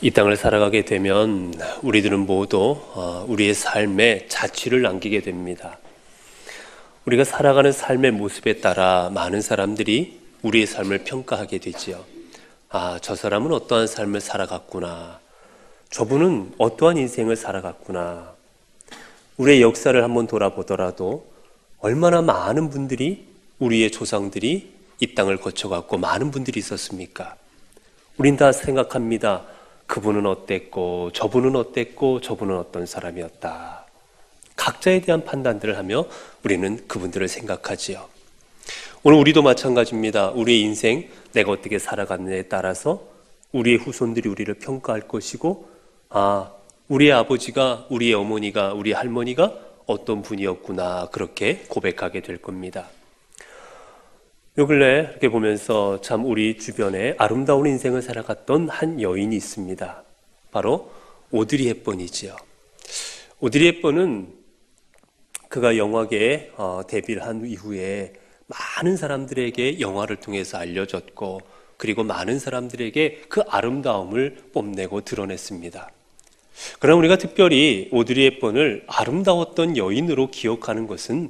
이 땅을 살아가게 되면 우리들은 모두 우리의 삶에 자취를 남기게 됩니다. 우리가 살아가는 삶의 모습에 따라 많은 사람들이 우리의 삶을 평가하게 되지요. 저 사람은 어떠한 삶을 살아갔구나. 저분은 어떠한 인생을 살아갔구나. 우리의 역사를 한번 돌아보더라도 얼마나 많은 분들이, 우리의 조상들이 이 땅을 거쳐갔고 많은 분들이 있었습니까? 우린 다 생각합니다. 그분은 어땠고 저분은 어땠고 저분은 어떤 사람이었다. 각자에 대한 판단들을 하며 우리는 그분들을 생각하지요. 오늘 우리도 마찬가지입니다. 우리의 인생, 내가 어떻게 살아갔느냐에 따라서 우리의 후손들이 우리를 평가할 것이고, 우리의 아버지가, 우리의 어머니가, 우리 할머니가 어떤 분이었구나, 그렇게 고백하게 될 겁니다. 요 근래 이렇게 보면서 참 우리 주변에 아름다운 인생을 살아갔던 한 여인이 있습니다. 바로 오드리 헵번이지요. 오드리 헵번은 그가 영화계에 데뷔를 한 이후에 많은 사람들에게 영화를 통해서 알려졌고, 그리고 많은 사람들에게 그 아름다움을 뽐내고 드러냈습니다. 그러나 우리가 특별히 오드리 헵번을 아름다웠던 여인으로 기억하는 것은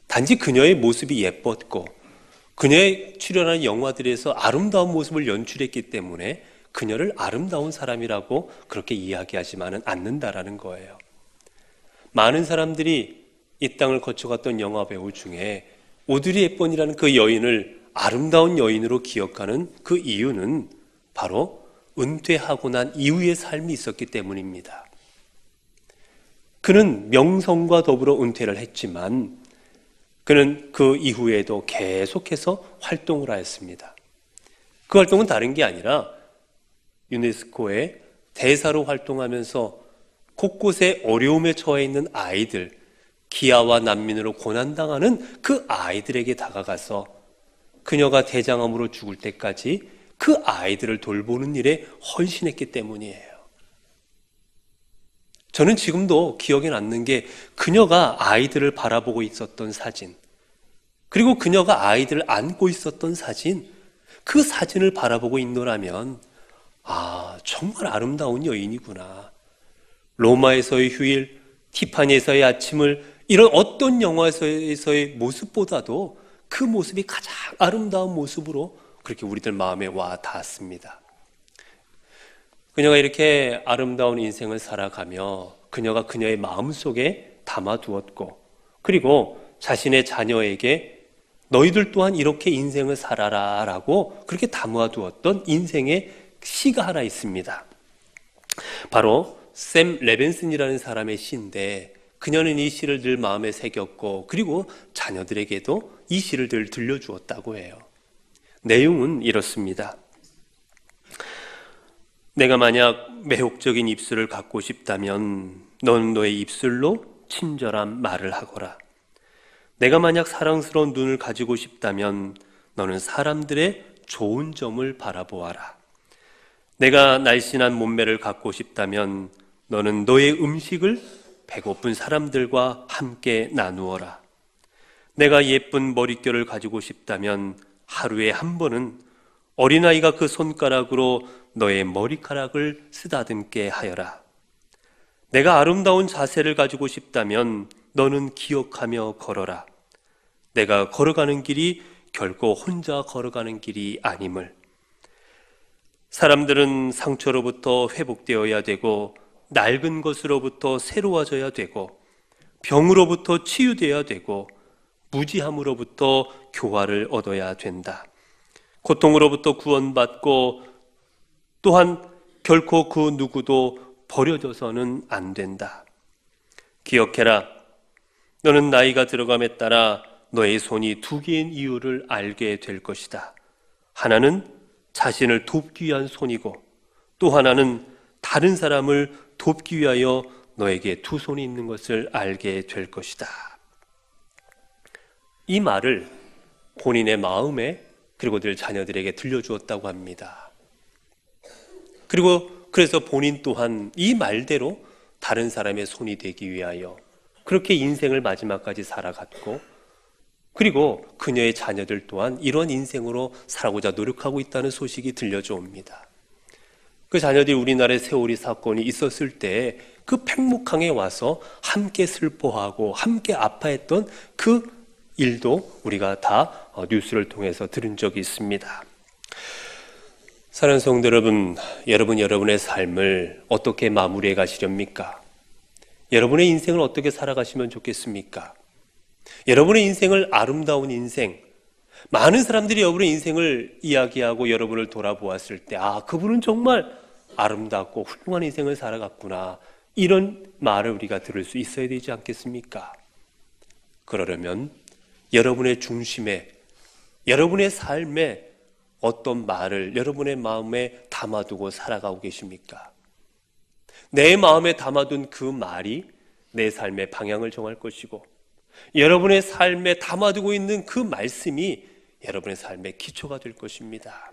단지 그녀의 모습이 예뻤고 그녀의 출연한 영화들에서 아름다운 모습을 연출했기 때문에 그녀를 아름다운 사람이라고 그렇게 이야기하지만은 않는다라는 거예요. 많은 사람들이 이 땅을 거쳐갔던 영화 배우 중에 오드리 헵번이라는 그 여인을 아름다운 여인으로 기억하는 그 이유는 바로 은퇴하고 난 이후의 삶이 있었기 때문입니다. 그는 명성과 더불어 은퇴를 했지만 그는 그 이후에도 계속해서 활동을 하였습니다. 그 활동은 다른 게 아니라 유네스코의 대사로 활동하면서 곳곳에 어려움에 처해 있는 아이들, 기아와 난민으로 고난당하는 그 아이들에게 다가가서 그녀가 대장암으로 죽을 때까지 그 아이들을 돌보는 일에 헌신했기 때문이에요. 저는 지금도 기억에 남는 게 그녀가 아이들을 바라보고 있었던 사진, 그리고 그녀가 아이들을 안고 있었던 사진, 그 사진을 바라보고 있노라면 정말 아름다운 여인이구나. 로마에서의 휴일, 티파니에서의 아침을, 이런 어떤 영화에서의 모습보다도 그 모습이 가장 아름다운 모습으로 그렇게 우리들 마음에 와 닿았습니다. 그녀가 이렇게 아름다운 인생을 살아가며 그녀가 그녀의 마음속에 담아두었고, 그리고 자신의 자녀에게 너희들 또한 이렇게 인생을 살아라 라고 그렇게 담아두었던 인생의 시가 하나 있습니다. 바로 샘 레벤슨이라는 사람의 시인데, 그녀는 이 시를 늘 마음에 새겼고 그리고 자녀들에게도 이 시를 늘 들려주었다고 해요. 내용은 이렇습니다. 내가 만약 매혹적인 입술을 갖고 싶다면 너는 너의 입술로 친절한 말을 하거라. 내가 만약 사랑스러운 눈을 가지고 싶다면 너는 사람들의 좋은 점을 바라보아라. 내가 날씬한 몸매를 갖고 싶다면 너는 너의 음식을 배고픈 사람들과 함께 나누어라. 내가 예쁜 머릿결을 가지고 싶다면 하루에 한 번은 어린아이가 그 손가락으로 너의 머리카락을 쓰다듬게 하여라. 내가 아름다운 자세를 가지고 싶다면 너는 기억하며 걸어라. 내가 걸어가는 길이 결코 혼자 걸어가는 길이 아님을. 사람들은 상처로부터 회복되어야 되고, 낡은 것으로부터 새로워져야 되고, 병으로부터 치유되어야 되고, 무지함으로부터 교화를 얻어야 된다. 고통으로부터 구원받고, 또한 결코 그 누구도 버려져서는 안 된다. 기억해라. 너는 나이가 들어감에 따라 너의 손이 두 개인 이유를 알게 될 것이다. 하나는 자신을 돕기 위한 손이고, 또 하나는 다른 사람을 돕기 위하여 너에게 두 손이 있는 것을 알게 될 것이다. 이 말을 본인의 마음에, 그리고 늘 자녀들에게 들려주었다고 합니다. 그래서 본인 또한 이 말대로 다른 사람의 손이 되기 위하여 그렇게 인생을 마지막까지 살아갔고, 그리고 그녀의 자녀들 또한 이런 인생으로 살아가고자 노력하고 있다는 소식이 들려져 옵니다. 그 자녀들이 우리나라에 세월이 사건이 있었을 때 그 팽목항에 와서 함께 슬퍼하고 함께 아파했던 그 일도 우리가 다 뉴스를 통해서 들은 적이 있습니다. 사랑하는 성도 여러분, 여러분의 삶을 어떻게 마무리해 가시렵니까? 여러분의 인생을 어떻게 살아가시면 좋겠습니까? 여러분의 인생을 아름다운 인생, 많은 사람들이 여러분의 인생을 이야기하고 여러분을 돌아보았을 때 그분은 정말 아름답고 훌륭한 인생을 살아갔구나, 이런 말을 우리가 들을 수 있어야 되지 않겠습니까? 그러려면 여러분의 중심에, 여러분의 삶에 어떤 말을 여러분의 마음에 담아두고 살아가고 계십니까? 내 마음에 담아둔 그 말이 내 삶의 방향을 정할 것이고, 여러분의 삶에 담아두고 있는 그 말씀이 여러분의 삶의 기초가 될 것입니다.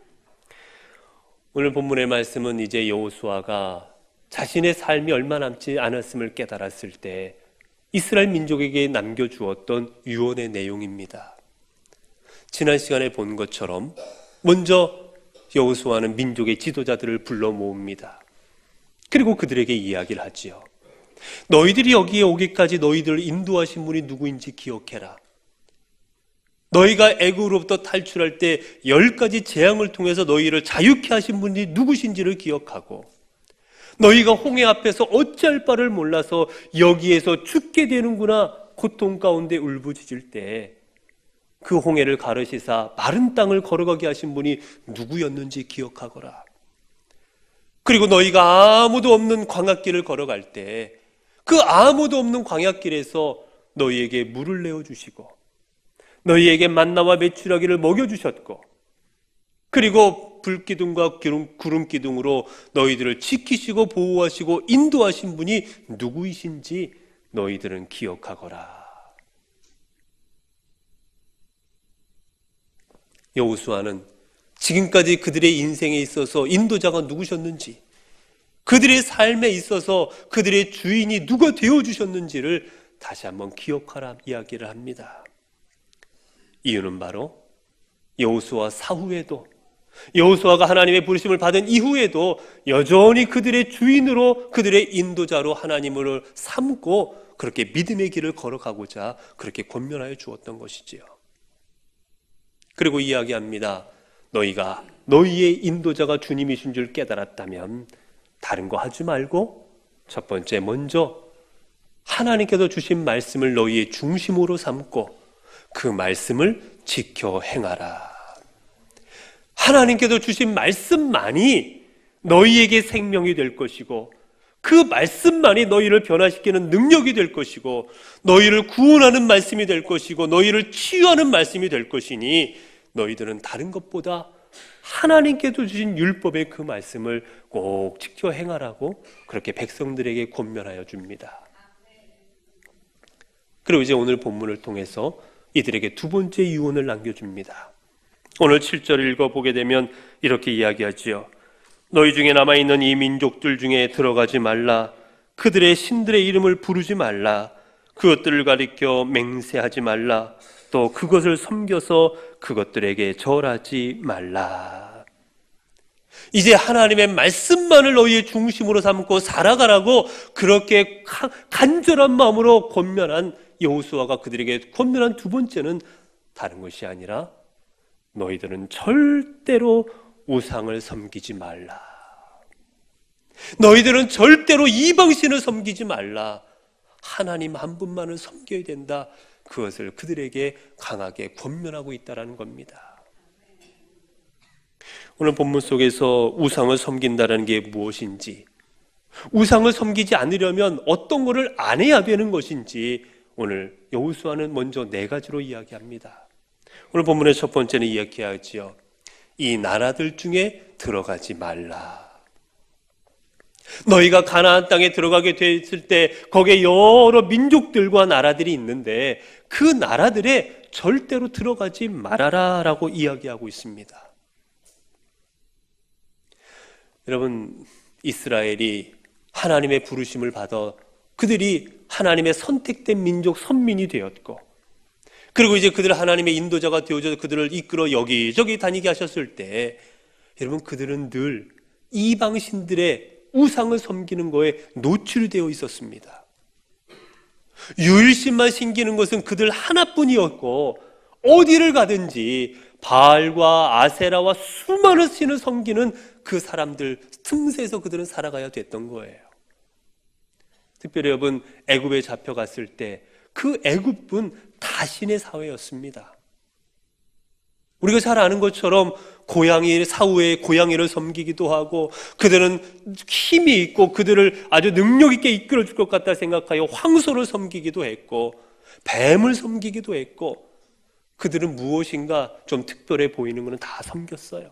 오늘 본문의 말씀은 이제 여호수아가 자신의 삶이 얼마 남지 않았음을 깨달았을 때 이스라엘 민족에게 남겨주었던 유언의 내용입니다. 지난 시간에 본 것처럼 먼저 여호수아는 민족의 지도자들을 불러 모읍니다. 그리고 그들에게 이야기를 하지요. 너희들이 여기에 오기까지 너희들을 인도하신 분이 누구인지 기억해라. 너희가 애굽으로부터 탈출할 때 10가지 재앙을 통해서 너희를 자유케 하신 분이 누구신지를 기억하고, 너희가 홍해 앞에서 어찌할 바를 몰라서 여기에서 죽게 되는구나 고통 가운데 울부짖을 때 그 홍해를 가르시사 마른 땅을 걸어가게 하신 분이 누구였는지 기억하거라. 그리고 너희가 아무도 없는 광야길을 걸어갈 때 그 아무도 없는 광야길에서 너희에게 물을 내어주시고 너희에게 만나와 메추라기를 먹여주셨고, 그리고 불기둥과 구름기둥으로 너희들을 지키시고 보호하시고 인도하신 분이 누구이신지 너희들은 기억하거라. 여호수아는 지금까지 그들의 인생에 있어서 인도자가 누구셨는지, 그들의 삶에 있어서 그들의 주인이 누가 되어주셨는지를 다시 한번 기억하라 이야기를 합니다. 이유는 바로 여호수아 사후에도, 여호수아가 하나님의 부르심을 받은 이후에도 여전히 그들의 주인으로, 그들의 인도자로 하나님을 삼고 그렇게 믿음의 길을 걸어가고자 그렇게 권면하여 주었던 것이지요. 그리고 이야기합니다. 너희가 너희의 인도자가 주님이신 줄 깨달았다면 다른 거 하지 말고 첫 번째 먼저 하나님께서 주신 말씀을 너희의 중심으로 삼고 그 말씀을 지켜 행하라. 하나님께서 주신 말씀만이 너희에게 생명이 될 것이고, 그 말씀만이 너희를 변화시키는 능력이 될 것이고, 너희를 구원하는 말씀이 될 것이고, 너희를 치유하는 말씀이 될 것이니 너희들은 다른 것보다 하나님께서 주신 율법의 그 말씀을 꼭 지켜 행하라고 그렇게 백성들에게 권면하여 줍니다. 그리고 이제 오늘 본문을 통해서 이들에게 두 번째 유언을 남겨줍니다. 오늘 7절을 읽어보게 되면 이렇게 이야기하지요. 너희 중에 남아있는 이 민족들 중에 들어가지 말라. 그들의 신들의 이름을 부르지 말라. 그것들을 가리켜 맹세하지 말라. 또 그것을 섬겨서 그것들에게 절하지 말라. 이제 하나님의 말씀만을 너희의 중심으로 삼고 살아가라고 그렇게 간절한 마음으로 권면한 여호수아가 그들에게 권면한 두 번째는 다른 것이 아니라 너희들은 절대로 우상을 섬기지 말라. 너희들은 절대로 이방신을 섬기지 말라. 하나님 한 분만을 섬겨야 된다. 그것을 그들에게 강하게 권면하고 있다는 겁니다. 오늘 본문 속에서 우상을 섬긴다는 게 무엇인지, 우상을 섬기지 않으려면 어떤 것을 안 해야 되는 것인지 오늘 여호수아는 먼저 네 가지로 이야기합니다. 오늘 본문의 첫 번째는 이야기하지요. 이 나라들 중에 들어가지 말라. 너희가 가나안 땅에 들어가게 됐을 때 거기에 여러 민족들과 나라들이 있는데 그 나라들에 절대로 들어가지 말아라 라고 이야기하고 있습니다. 여러분, 이스라엘이 하나님의 부르심을 받아 그들이 하나님의 선택된 민족 선민이 되었고, 그리고 이제 그들 하나님의 인도자가 되어져 그들을 이끌어 여기저기 다니게 하셨을 때 여러분, 그들은 늘 이방신들의 우상을 섬기는 거에 노출이 되어 있었습니다. 유일신만 섬기는 것은 그들 하나뿐이었고, 어디를 가든지 바알과 아세라와 수많은 신을 섬기는 그 사람들 틈새에서 그들은 살아가야 됐던 거예요. 특별히 여러분, 애굽에 잡혀갔을 때 그 애굽은 다신의 사회였습니다. 우리가 잘 아는 것처럼 고양이 사후에 고양이를 섬기기도 하고, 그들은 힘이 있고 그들을 아주 능력 있게 이끌어 줄 것 같다 생각하여 황소를 섬기기도 했고, 뱀을 섬기기도 했고, 그들은 무엇인가 좀 특별해 보이는 것은 다 섬겼어요.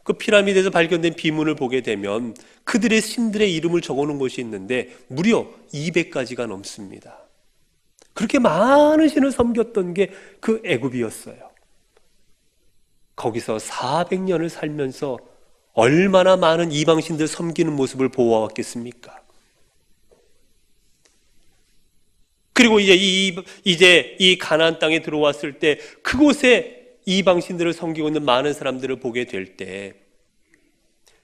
그 피라미드에서 발견된 비문을 보게 되면 그들의 신들의 이름을 적어놓은 것이 있는데 무려 200가지가 넘습니다. 그렇게 많은 신을 섬겼던 게 그 애굽이었어요. 거기서 400년을 살면서 얼마나 많은 이방신들 섬기는 모습을 보아왔겠습니까? 그리고 이제 이 가나안 땅에 들어왔을 때 그곳에 이방신들을 섬기고 있는 많은 사람들을 보게 될 때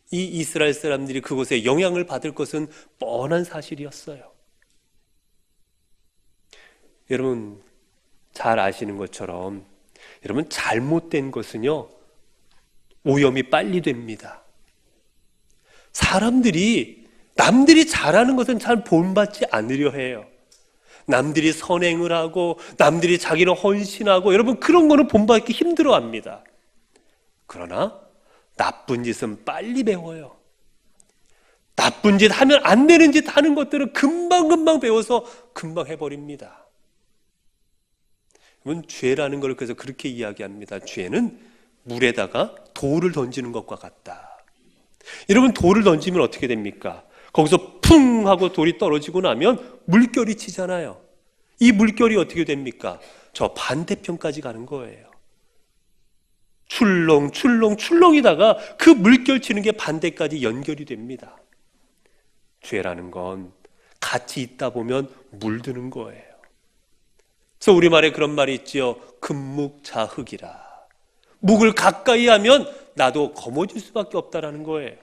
이 이스라엘 사람들이 그곳에 영향을 받을 것은 뻔한 사실이었어요. 여러분 잘 아시는 것처럼 여러분 잘못된 것은요 오염이 빨리 됩니다. 사람들이 남들이 잘하는 것은 잘 본받지 않으려 해요. 남들이 선행을 하고 남들이 자기는 헌신하고, 여러분 그런 거는 본받기 힘들어합니다. 그러나 나쁜 짓은 빨리 배워요. 나쁜 짓 하면 안 되는 짓 하는 것들은 금방금방 배워서 금방 해버립니다. 여러분 죄라는 걸 그래서 그렇게 이야기합니다. 죄는 물에다가 돌을 던지는 것과 같다. 여러분 돌을 던지면 어떻게 됩니까? 거기서 풍 하고 돌이 떨어지고 나면 물결이 치잖아요. 이 물결이 어떻게 됩니까? 저 반대편까지 가는 거예요. 출렁출렁이다가 그 물결 치는 게 반대까지 연결이 됩니다. 죄라는 건 같이 있다 보면 물드는 거예요. 그래서 우리말에 그런 말이 있지요. 금묵자흑이라. 묵을 가까이 하면 나도 거머쥘 수밖에 없다라는 거예요.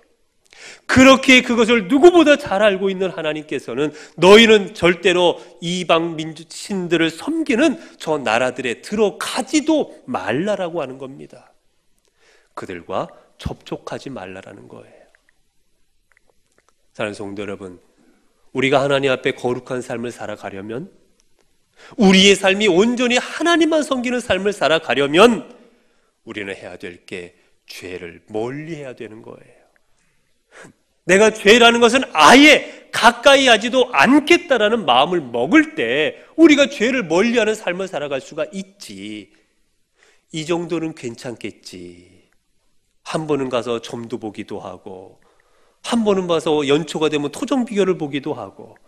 그렇게 그것을 누구보다 잘 알고 있는 하나님께서는 너희는 절대로 이방 신들을 섬기는 저 나라들에 들어가지도 말라라고 하는 겁니다. 그들과 접촉하지 말라라는 거예요. 사랑하는 성도 여러분, 우리가 하나님 앞에 거룩한 삶을 살아가려면, 우리의 삶이 온전히 하나님만 섬기는 삶을 살아가려면 우리는 해야 될 게 죄를 멀리 해야 되는 거예요. 내가 죄라는 것은 아예 가까이 하지도 않겠다라는 마음을 먹을 때 우리가 죄를 멀리하는 삶을 살아갈 수가 있지. 이 정도는 괜찮겠지. 한 번은 가서 점도 보기도 하고, 한 번은 가서 연초가 되면 토종 비결을 보기도 하고,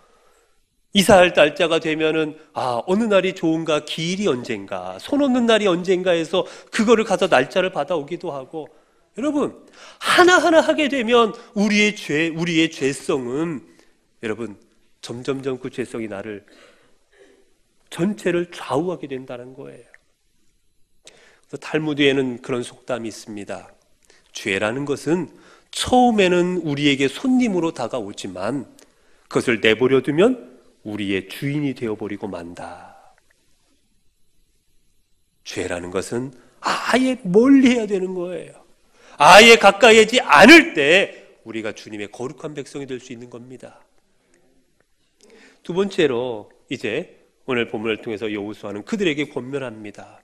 이사할 날짜가 되면은 어느 날이 좋은가, 기일이 언젠가, 손 없는 날이 언젠가 해서 그거를 가서 날짜를 받아오기도 하고. 여러분 하나하나 하게 되면 우리의 죄성은 여러분 점점점 그 죄성이 나를 전체를 좌우하게 된다는 거예요. 그래서 탈무드에는 그런 속담이 있습니다. 죄라는 것은 처음에는 우리에게 손님으로 다가오지만 그것을 내버려 두면 우리의 주인이 되어버리고 만다. 죄라는 것은 아예 멀리 해야 되는 거예요. 아예 가까이 하지 않을 때 우리가 주님의 거룩한 백성이 될 수 있는 겁니다. 두 번째로 이제 오늘 본문을 통해서 여호수아는 그들에게 권면합니다.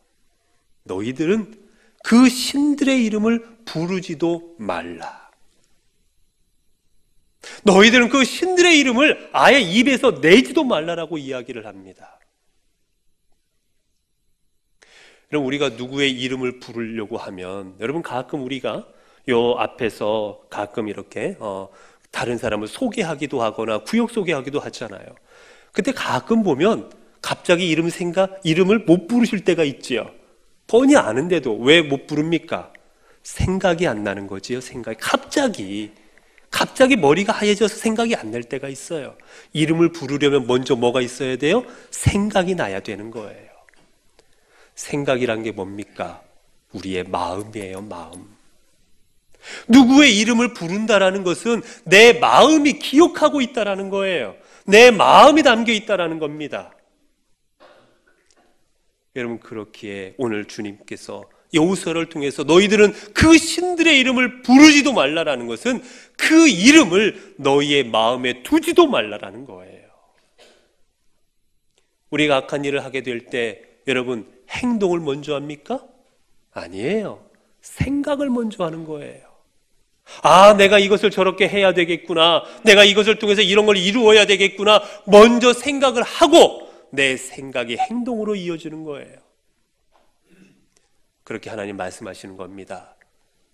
너희들은 그 신들의 이름을 부르지도 말라. 너희들은 그 신들의 이름을 아예 입에서 내지도 말라라고 이야기를 합니다. 여러분 우리가 누구의 이름을 부르려고 하면, 여러분 가끔 우리가 요 앞에서 가끔 이렇게 다른 사람을 소개하기도 하거나 구역 소개하기도 하잖아요. 그때 가끔 보면 갑자기 이름을 못 부르실 때가 있지요. 뻔히 아는데도 왜 못 부릅니까? 생각이 안 나는 거지요. 생각이 갑자기 머리가 하얘져서 생각이 안 날 때가 있어요. 이름을 부르려면 먼저 뭐가 있어야 돼요? 생각이 나야 되는 거예요. 생각이란 게 뭡니까? 우리의 마음이에요, 마음. 누구의 이름을 부른다라는 것은 내 마음이 기억하고 있다라는 거예요. 내 마음이 담겨 있다라는 겁니다. 여러분, 그렇기에 오늘 주님께서 여호수아를 통해서 너희들은 그 신들의 이름을 부르지도 말라라는 것은 그 이름을 너희의 마음에 두지도 말라라는 거예요. 우리가 악한 일을 하게 될 때 여러분, 행동을 먼저 합니까? 아니에요. 생각을 먼저 하는 거예요. 아, 내가 이것을 저렇게 해야 되겠구나, 내가 이것을 통해서 이런 걸 이루어야 되겠구나, 먼저 생각을 하고 내 생각이 행동으로 이어지는 거예요. 그렇게 하나님 말씀하시는 겁니다.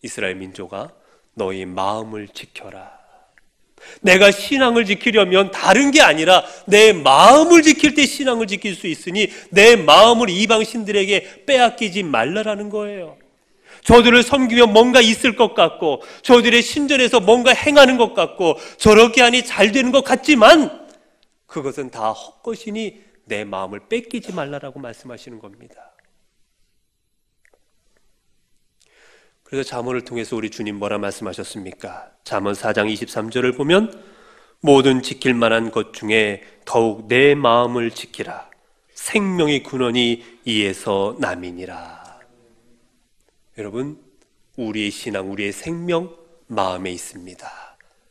이스라엘 민족아, 너희 마음을 지켜라. 내가 신앙을 지키려면 다른 게 아니라 내 마음을 지킬 때 신앙을 지킬 수 있으니 내 마음을 이방 신들에게 빼앗기지 말라라는 거예요. 저들을 섬기면 뭔가 있을 것 같고, 저들의 신전에서 뭔가 행하는 것 같고, 저렇게 하니 잘 되는 것 같지만 그것은 다 헛것이니 내 마음을 뺏기지 말라라고 말씀하시는 겁니다. 그래서 잠언을 통해서 우리 주님 뭐라 말씀하셨습니까? 잠언 4장 23절을 보면 모든 지킬 만한 것 중에 더욱 내 마음을 지키라. 생명의 근원이 이에서 남이니라. 여러분, 우리의 신앙, 우리의 생명, 마음에 있습니다.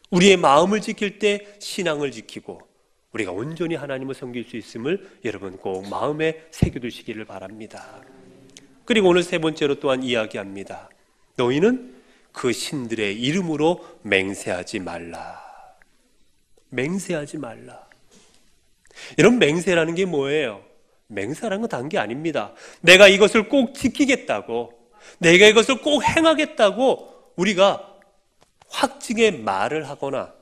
우리의 마음을 지킬 때 신앙을 지키고 우리가 온전히 하나님을 섬길 수 있음을 여러분 꼭 마음에 새겨두시기를 바랍니다. 그리고 오늘 세 번째로 또한 이야기합니다. 너희는 그 신들의 이름으로 맹세하지 말라. 맹세하지 말라. 이런 맹세라는 게 뭐예요? 맹세라는 건 다른 게 아닙니다. 내가 이것을 꼭 지키겠다고, 내가 이것을 꼭 행하겠다고 우리가 확증의 말을 하거나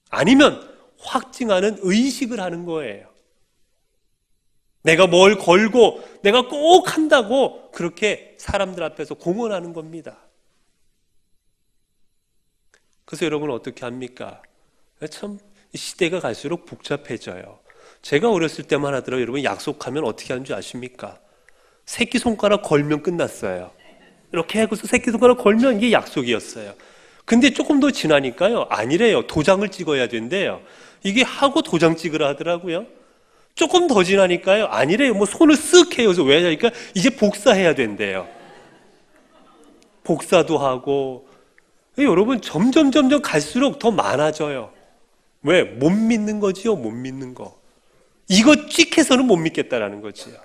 아니면 확증하는 의식을 하는 거예요. 내가 뭘 걸고 내가 꼭 한다고 그렇게 사람들 앞에서 공언하는 겁니다. 그래서 여러분 어떻게 합니까? 참 시대가 갈수록 복잡해져요. 제가 어렸을 때만 하더라도 여러분 약속하면 어떻게 하는 줄 아십니까? 새끼손가락 걸면 끝났어요. 이렇게 하고서 새끼손가락 걸면 이게 약속이었어요. 근데 조금 더 지나니까요, 아니래요. 도장을 찍어야 된대요. 이게 하고 도장 찍으라 하더라고요. 조금 더 지나니까요, 아니래요. 뭐 손을 쓱 해요. 그래서 왜 하니까 이제 복사해야 된대요. 복사도 하고. 여러분 점점 갈수록 더 많아져요. 왜? 못 믿는 거지요. 못 믿는 거. 이거 찍해서는 못 믿겠다라는 거지요.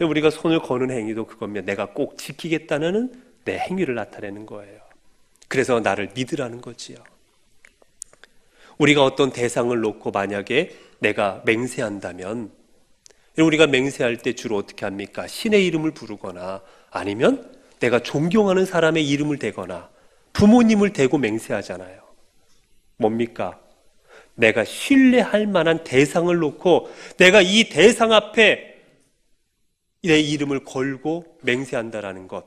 우리가 손을 거는 행위도 그겁니다. 내가 꼭 지키겠다는 내 행위를 나타내는 거예요. 그래서 나를 믿으라는 거지요. 우리가 어떤 대상을 놓고 만약에 내가 맹세한다면, 우리가 맹세할 때 주로 어떻게 합니까? 신의 이름을 부르거나 아니면 내가 존경하는 사람의 이름을 대거나 부모님을 대고 맹세하잖아요. 뭡니까? 내가 신뢰할 만한 대상을 놓고 내가 이 대상 앞에 내 이름을 걸고 맹세한다라는 것,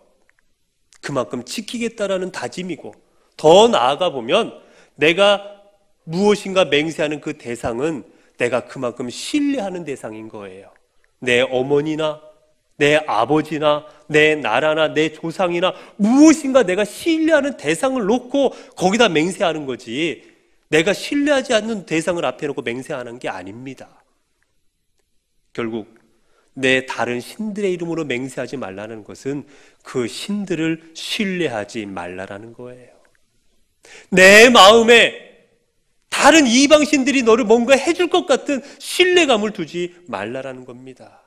그만큼 지키겠다라는 다짐이고, 더 나아가 보면 내가 무엇인가 맹세하는 그 대상은 내가 그만큼 신뢰하는 대상인 거예요. 내 어머니나 내 아버지나 내 나라나 내 조상이나 무엇인가 내가 신뢰하는 대상을 놓고 거기다 맹세하는 거지, 내가 신뢰하지 않는 대상을 앞에 놓고 맹세하는 게 아닙니다. 결국 내 다른 신들의 이름으로 맹세하지 말라는 것은 그 신들을 신뢰하지 말라라는 거예요. 내 마음에 다른 이방 신들이 너를 뭔가 해줄 것 같은 신뢰감을 두지 말라라는 겁니다.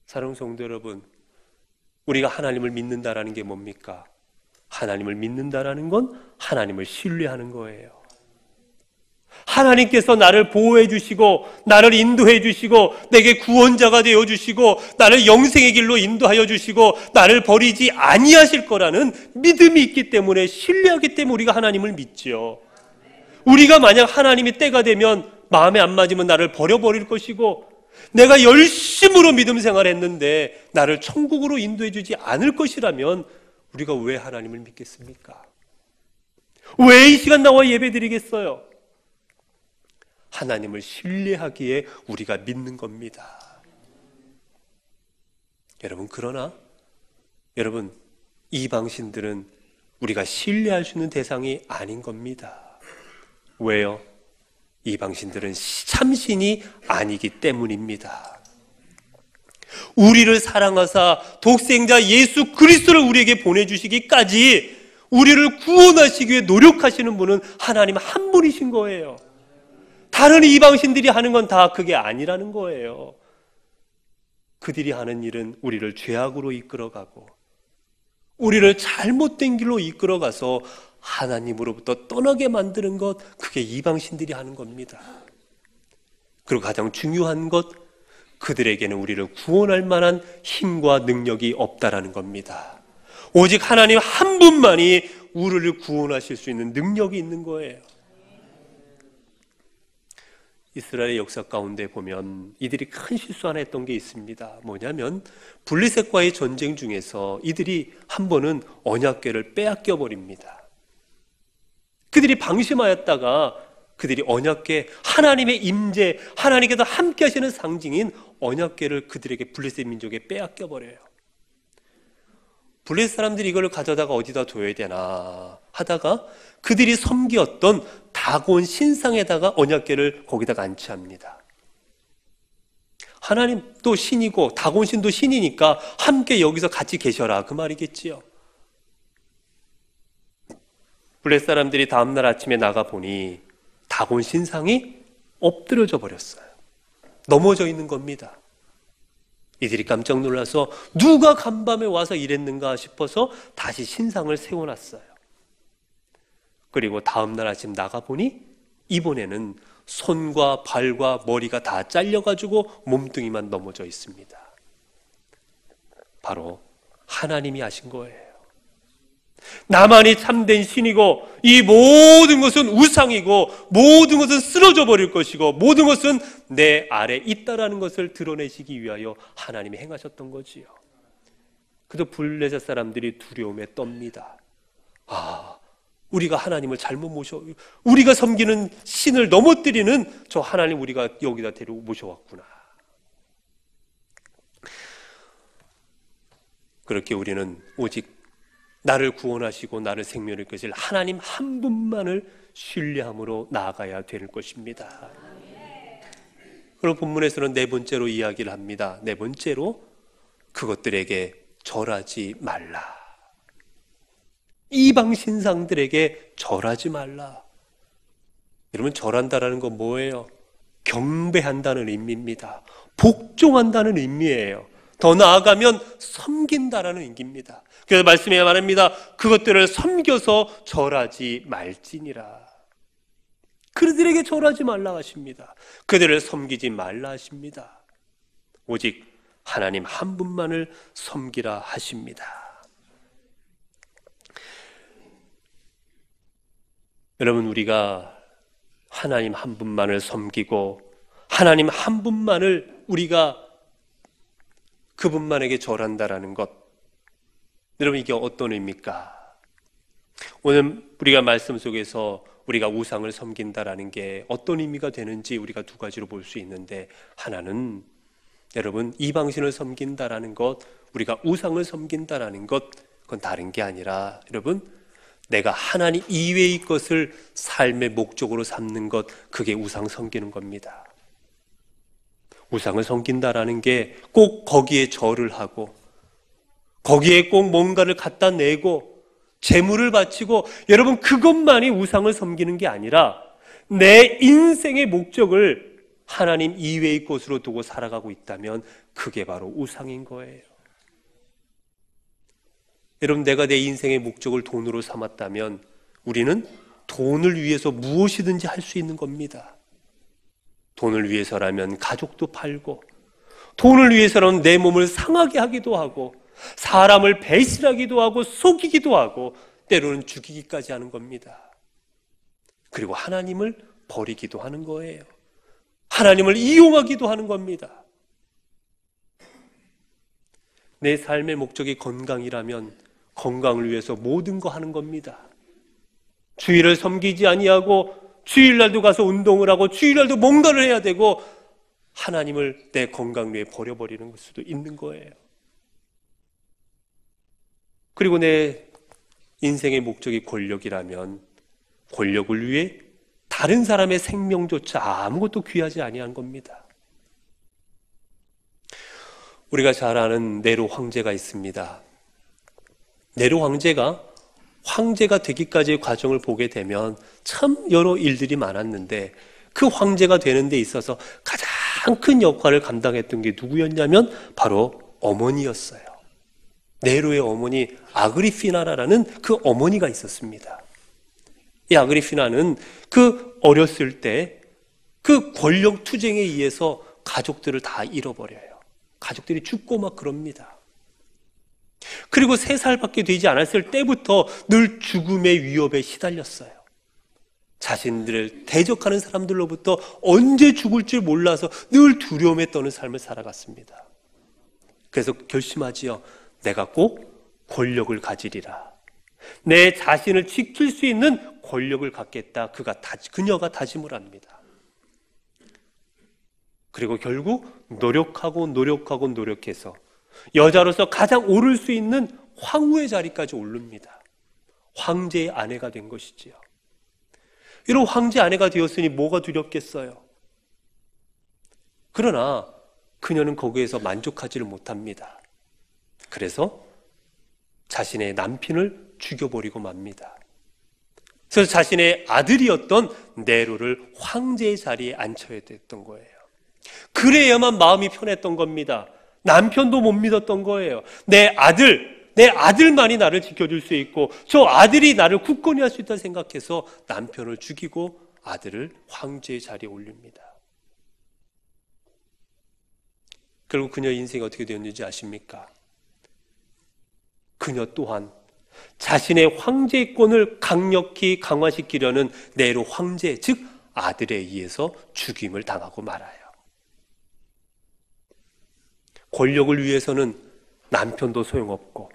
사랑하는 성도 여러분, 우리가 하나님을 믿는다라는 게 뭡니까? 하나님을 믿는다라는 건 하나님을 신뢰하는 거예요. 하나님께서 나를 보호해 주시고 나를 인도해 주시고 내게 구원자가 되어 주시고 나를 영생의 길로 인도하여 주시고 나를 버리지 아니하실 거라는 믿음이 있기 때문에, 신뢰하기 때문에 우리가 하나님을 믿죠. 우리가 만약 하나님이 때가 되면 마음에 안 맞으면 나를 버려버릴 것이고, 내가 열심으로 믿음 생활했는데 나를 천국으로 인도해 주지 않을 것이라면 우리가 왜 하나님을 믿겠습니까? 왜 이 시간 나와 예배 드리겠어요? 하나님을 신뢰하기에 우리가 믿는 겁니다. 여러분, 그러나 여러분, 이방신들은 우리가 신뢰할 수 있는 대상이 아닌 겁니다. 왜요? 이방신들은 참신이 아니기 때문입니다. 우리를 사랑하사 독생자 예수 그리스도를 우리에게 보내주시기까지 우리를 구원하시기 위해 노력하시는 분은 하나님 한 분이신 거예요. 다른 이방신들이 하는 건 다 그게 아니라는 거예요. 그들이 하는 일은 우리를 죄악으로 이끌어가고 우리를 잘못된 길로 이끌어가서 하나님으로부터 떠나게 만드는 것, 그게 이방신들이 하는 겁니다. 그리고 가장 중요한 것, 그들에게는 우리를 구원할 만한 힘과 능력이 없다라는 겁니다. 오직 하나님 한 분만이 우리를 구원하실 수 있는 능력이 있는 거예요. 이스라엘의 역사 가운데 보면 이들이 큰 실수 하나 했던 게 있습니다. 뭐냐면 블레셋과의 전쟁 중에서 이들이 한 번은 언약궤를 빼앗겨 버립니다. 그들이 방심하였다가 그들이 언약궤, 하나님의 임재, 하나님께서 함께 하시는 상징인 언약궤를 그들에게 블레셋 민족에 빼앗겨 버려요. 블레셋 사람들이 이걸 가져다가 어디다 둬야 되나 하다가 그들이 섬기었던 다곤 신상에다가 언약궤를 거기다가 안치합니다. 하나님도 신이고 다곤 신도 신이니까 함께 여기서 같이 계셔라, 그 말이겠지요. 블레셋 사람들이 다음날 아침에 나가보니 다곤 신상이 엎드려져 버렸어요. 넘어져 있는 겁니다. 이들이 깜짝 놀라서 누가 간밤에 와서 이랬는가 싶어서 다시 신상을 세워놨어요. 그리고 다음날 아침 나가보니 이번에는 손과 발과 머리가 다 잘려가지고 몸뚱이만 넘어져 있습니다. 바로 하나님이 하신 거예요. 나만이 참된 신이고 이 모든 것은 우상이고 모든 것은 쓰러져 버릴 것이고 모든 것은 내 아래 있다라는 것을 드러내시기 위하여 하나님이 행하셨던 거지요. 그래서 블레셋 사람들이 두려움에 떱니다. 우리가 하나님을 잘못 우리가 섬기는 신을 넘어뜨리는 저 하나님 우리가 여기다 데리고 모셔왔구나. 그렇게 우리는 오직 나를 구원하시고 나를 생명을 이끄실 하나님 한 분만을 신뢰함으로 나아가야 될 것입니다. 그리고 본문에서는 네 번째로 이야기를 합니다. 네 번째로 그것들에게 절하지 말라. 이방 신상들에게 절하지 말라. 여러분, 절한다라는 건 뭐예요? 경배한다는 의미입니다. 복종한다는 의미예요. 더 나아가면 섬긴다라는 의미입니다. 그래서 말씀에 말합니다. 그것들을 섬겨서 절하지 말지니라. 그들에게 절하지 말라 하십니다. 그들을 섬기지 말라 하십니다. 오직 하나님 한 분만을 섬기라 하십니다. 여러분, 우리가 하나님 한 분만을 섬기고 하나님 한 분만을 우리가 그분만에게 절한다라는 것, 여러분 이게 어떤 의미입니까? 오늘 우리가 말씀 속에서 우리가 우상을 섬긴다라는 게 어떤 의미가 되는지 우리가 두 가지로 볼 수 있는데, 하나는 여러분 이방신을 섬긴다라는 것, 우리가 우상을 섬긴다라는 것, 그건 다른 게 아니라 여러분 내가 하나님 이외의 것을 삶의 목적으로 삼는 것, 그게 우상 섬기는 겁니다. 우상을 섬긴다라는 게 꼭 거기에 절을 하고 거기에 꼭 뭔가를 갖다 내고 재물을 바치고, 여러분 그것만이 우상을 섬기는 게 아니라 내 인생의 목적을 하나님 이외의 것으로 두고 살아가고 있다면 그게 바로 우상인 거예요. 여러분, 내가 내 인생의 목적을 돈으로 삼았다면 우리는 돈을 위해서 무엇이든지 할 수 있는 겁니다. 돈을 위해서라면 가족도 팔고, 돈을 위해서라면 내 몸을 상하게 하기도 하고, 사람을 배신하기도 하고 속이기도 하고 때로는 죽이기까지 하는 겁니다. 그리고 하나님을 버리기도 하는 거예요. 하나님을 이용하기도 하는 겁니다. 내 삶의 목적이 건강이라면 건강을 위해서 모든 거 하는 겁니다. 주일을 섬기지 아니하고 주일날도 가서 운동을 하고 주일날도 뭔가를 해야 되고 하나님을 내 건강 위해 버려버리는 수도 있는 거예요. 그리고 내 인생의 목적이 권력이라면 권력을 위해 다른 사람의 생명조차 아무것도 귀하지 아니한 겁니다. 우리가 잘 아는 네로 황제가 있습니다. 네로 황제가 되기까지의 과정을 보게 되면 참 여러 일들이 많았는데 그 황제가 되는 데 있어서 가장 큰 역할을 감당했던 게 누구였냐면 바로 어머니였어요. 네로의 어머니 아그리피나라는 그 어머니가 있었습니다. 이 아그리피나는 그 어렸을 때 그 권력 투쟁에 의해서 가족들을 다 잃어버려요. 가족들이 죽고 막 그럽니다. 그리고 3살밖에 되지 않았을 때부터 늘 죽음의 위협에 시달렸어요. 자신들을 대적하는 사람들로부터 언제 죽을지 몰라서 늘 두려움에 떠는 삶을 살아갔습니다. 그래서 결심하지요. 내가 꼭 권력을 가지리라. 내 자신을 지킬 수 있는 권력을 갖겠다. 그녀가 다짐을 합니다. 그리고 결국 노력해서 여자로서 가장 오를 수 있는 황후의 자리까지 오릅니다. 황제의 아내가 된 것이지요. 이런 황제 아내가 되었으니 뭐가 두렵겠어요? 그러나 그녀는 거기에서 만족하지를 못합니다. 그래서 자신의 남편을 죽여버리고 맙니다. 그래서 자신의 아들이었던 네로를 황제의 자리에 앉혀야 됐던 거예요. 그래야만 마음이 편했던 겁니다. 남편도 못 믿었던 거예요. 내 아들만이 나를 지켜줄 수 있고 저 아들이 나를 굳건히 할 수 있다 생각해서 남편을 죽이고 아들을 황제의 자리에 올립니다. 결국 그녀의 인생이 어떻게 되었는지 아십니까? 그녀 또한 자신의 황제권을 강력히 강화시키려는 네로 황제, 즉 아들에 의해서 죽임을 당하고 말아요. 권력을 위해서는 남편도 소용없고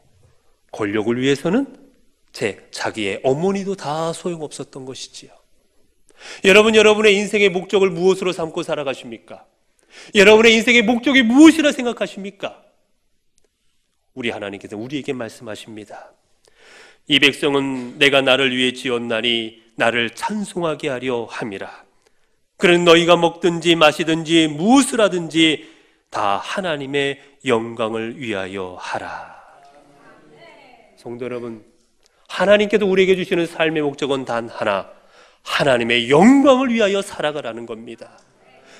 권력을 위해서는 자기의 어머니도 다 소용없었던 것이지요. 여러분의 인생의 목적을 무엇으로 삼고 살아가십니까? 여러분의 인생의 목적이 무엇이라 생각하십니까? 우리 하나님께서 우리에게 말씀하십니다. 이 백성은 내가 나를 위해 지었나니 나를 찬송하게 하려 함이라. 그는 너희가 먹든지 마시든지 무엇을 하든지 다 하나님의 영광을 위하여 하라. 성도 여러분, 하나님께서 우리에게 주시는 삶의 목적은 단 하나, 하나님의 영광을 위하여 살아가라는 겁니다.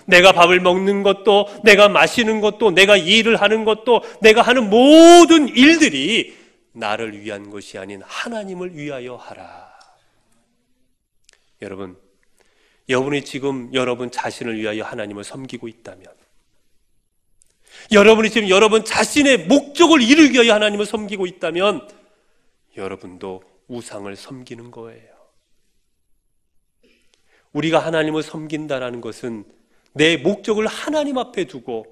내가 밥을 먹는 것도, 내가 마시는 것도, 내가 일을 하는 것도, 내가 하는 모든 일들이 나를 위한 것이 아닌 하나님을 위하여 하라. 여러분이 지금 여러분 자신을 위하여 하나님을 섬기고 있다면, 여러분이 지금 여러분 자신의 목적을 이루기 위하여 하나님을 섬기고 있다면 여러분도 우상을 섬기는 거예요. 우리가 하나님을 섬긴다라는 것은 내 목적을 하나님 앞에 두고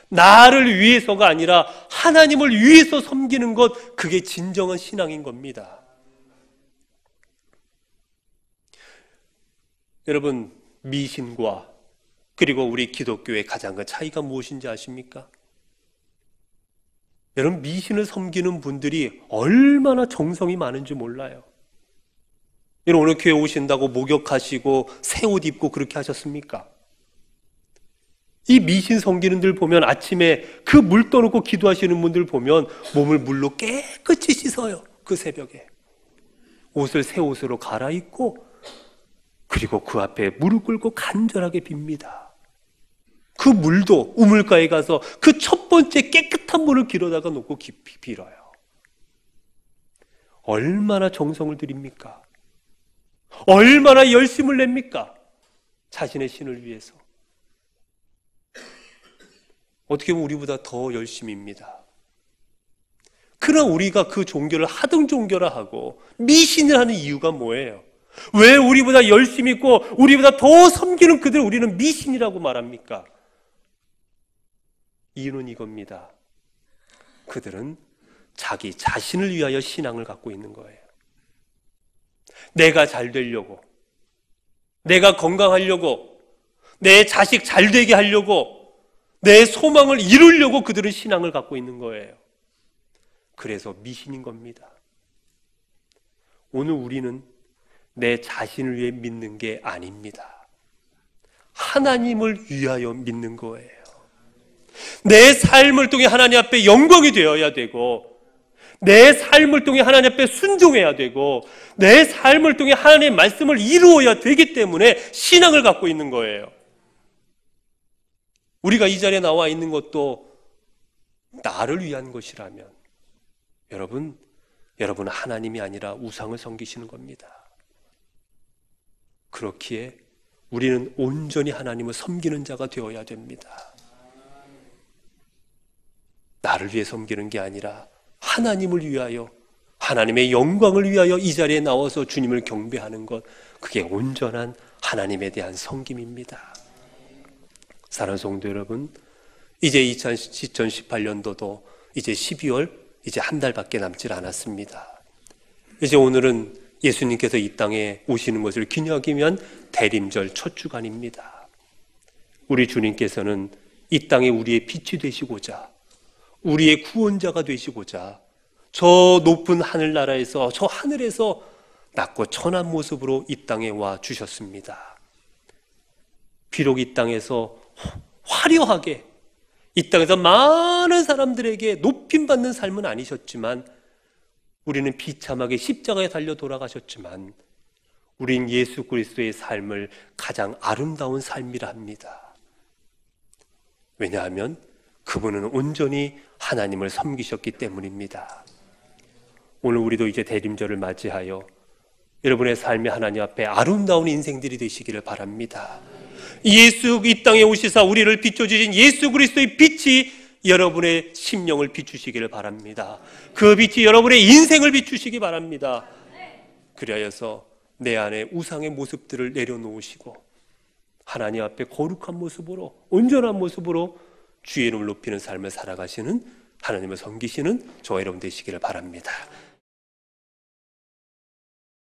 나를 위해서가 아니라 하나님을 위해서 섬기는 것, 그게 진정한 신앙인 겁니다. 여러분, 미신과 그리고 우리 기독교의 가장 큰 차이가 무엇인지 아십니까? 여러분, 미신을 섬기는 분들이 얼마나 정성이 많은지 몰라요. 여러분, 오늘 교회 오신다고 목욕하시고 새 옷 입고 그렇게 하셨습니까? 이 미신 섬기는 들 보면 아침에 그 물 떠놓고 기도하시는 분들 보면 몸을 물로 깨끗이 씻어요. 그 새벽에 옷을 새 옷으로 갈아입고 그리고 그 앞에 무릎 꿇고 간절하게 빕니다. 그 물도 우물가에 가서 그 첫 번째 깨끗한 물을 길어다가 놓고 깊이 빌어요. 얼마나 정성을 들입니까? 얼마나 열심을 냅니까? 자신의 신을 위해서. 어떻게 보면 우리보다 더 열심입니다. 그러나 우리가 그 종교를 하등 종교라 하고 미신을 하는 이유가 뭐예요? 왜 우리보다 열심히 있고 우리보다 더 섬기는 그들을 우리는 미신이라고 말합니까? 이유는 이겁니다. 그들은 자기 자신을 위하여 신앙을 갖고 있는 거예요. 내가 잘 되려고, 내가 건강하려고, 내 자식 잘 되게 하려고, 내 소망을 이루려고 그들은 신앙을 갖고 있는 거예요. 그래서 미신인 겁니다. 오늘 우리는 내 자신을 위해 믿는 게 아닙니다. 하나님을 위하여 믿는 거예요. 내 삶을 통해 하나님 앞에 영광이 되어야 되고, 내 삶을 통해 하나님 앞에 순종해야 되고, 내 삶을 통해 하나님의 말씀을 이루어야 되기 때문에 신앙을 갖고 있는 거예요. 우리가 이 자리에 나와 있는 것도 나를 위한 것이라면 여러분은 하나님이 아니라 우상을 섬기시는 겁니다. 그렇기에 우리는 온전히 하나님을 섬기는 자가 되어야 됩니다. 나를 위해 섬기는 게 아니라 하나님을 위하여, 하나님의 영광을 위하여 이 자리에 나와서 주님을 경배하는 것, 그게 온전한 하나님에 대한 섬김입니다. 사랑하는 성도 여러분, 이제 2018년도도 이제 12월 이제 한 달밖에 남질 않았습니다. 이제 오늘은 예수님께서 이 땅에 오시는 것을 기념하기 위한 대림절 첫 주간입니다. 우리 주님께서는 이 땅에 우리의 빛이 되시고자, 우리의 구원자가 되시고자 저 높은 하늘나라에서, 저 하늘에서 낮고 천한 모습으로 이 땅에 와 주셨습니다. 비록 이 땅에서 화려하게, 이 땅에서 많은 사람들에게 높임받는 삶은 아니셨지만, 우리는 비참하게 십자가에 달려 돌아가셨지만 우린 예수 그리스도의 삶을 가장 아름다운 삶이라 합니다. 왜냐하면 그분은 온전히 하나님을 섬기셨기 때문입니다. 오늘 우리도 이제 대림절을 맞이하여 여러분의 삶이 하나님 앞에 아름다운 인생들이 되시기를 바랍니다. 예수 이 땅에 오시사 우리를 비춰주신 예수 그리스도의 빛이 여러분의 심령을 비추시기를 바랍니다. 그 빛이 여러분의 인생을 비추시기 바랍니다. 그리하여서 내 안에 우상의 모습들을 내려놓으시고 하나님 앞에 거룩한 모습으로, 온전한 모습으로 주의 이름을 높이는 삶을 살아가시는, 하나님을 섬기시는 저와 여러분 되시기를 바랍니다.